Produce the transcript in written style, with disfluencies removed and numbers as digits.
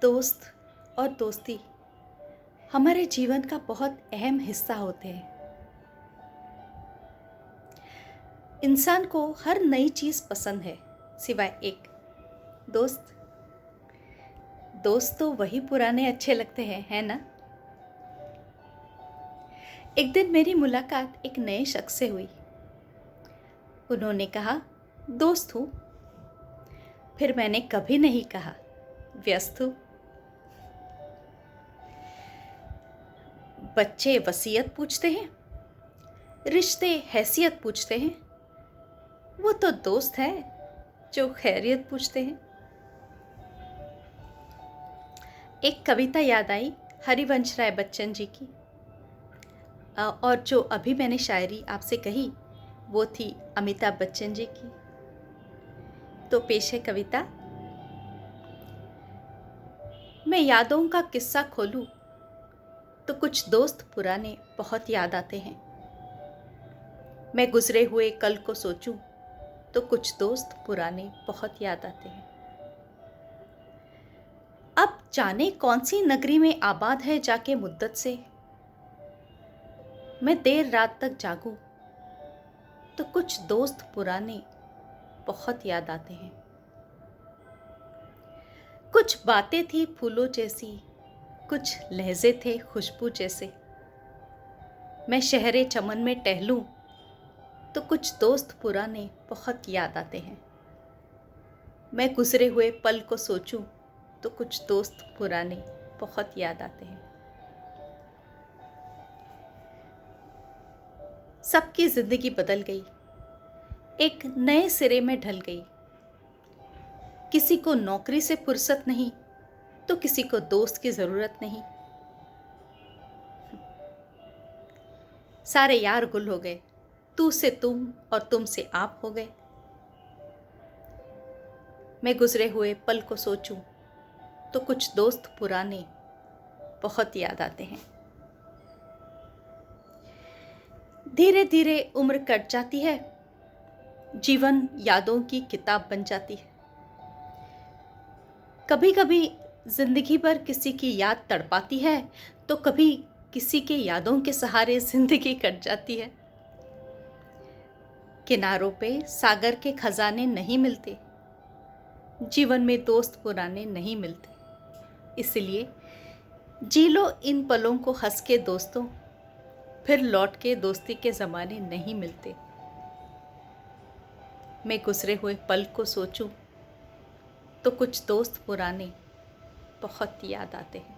दोस्त और दोस्ती हमारे जीवन का बहुत अहम हिस्सा होते हैं। इंसान को हर नई चीज़ पसंद है सिवाय एक, दोस्त। दोस्त तो वही पुराने अच्छे लगते हैं, है ना? एक दिन मेरी मुलाकात एक नए शख्स से हुई। उन्होंने कहा, दोस्त हूँ। फिर मैंने कभी नहीं कहा, व्यस्त हूँ। बच्चे वसीयत पूछते हैं, रिश्ते हैसियत पूछते हैं, वो तो दोस्त है जो खैरियत पूछते हैं। एक कविता याद आई हरिवंश राय बच्चन जी की, और जो अभी मैंने शायरी आपसे कही वो थी अमिताभ बच्चन जी की। तो पेश है कविता। मैं यादों का किस्सा खोलूं तो कुछ दोस्त पुराने बहुत याद आते हैं। मैं गुजरे हुए कल को सोचूं तो कुछ दोस्त पुराने बहुत याद आते हैं। अब जाने कौन सी नगरी में आबाद है जाके मुद्दत से, मैं देर रात तक जागूं तो कुछ दोस्त पुराने बहुत याद आते हैं। कुछ बातें थी फूलों जैसी, कुछ लहजे थे खुशबू जैसे। मैं शहरे चमन में टहलूं तो कुछ दोस्त पुराने बहुत याद आते हैं। मैं गुजरे हुए पल को सोचूं तो कुछ दोस्त पुराने बहुत याद आते हैं। सबकी जिंदगी बदल गई, एक नए सिरे में ढल गई। किसी को नौकरी से फुर्सत नहीं तो किसी को दोस्त की जरूरत नहीं। सारे यार गुल हो गए, तू से तुम और तुम से आप हो गए। मैं गुजरे हुए पल को सोचूं तो कुछ दोस्त पुराने बहुत याद आते हैं। धीरे धीरे उम्र कट जाती है, जीवन यादों की किताब बन जाती है। कभी कभी जिंदगी भर किसी की याद तड़पाती है तो कभी किसी के यादों के सहारे जिंदगी कट जाती है। किनारों पे सागर के खजाने नहीं मिलते, जीवन में दोस्त पुराने नहीं मिलते। इसलिए जी लो इन पलों को हंस के दोस्तों, फिर लौट के दोस्ती के ज़माने नहीं मिलते। मैं गुजरे हुए पल को सोचूं तो कुछ दोस्त पुराने बहुत याद आते हैं।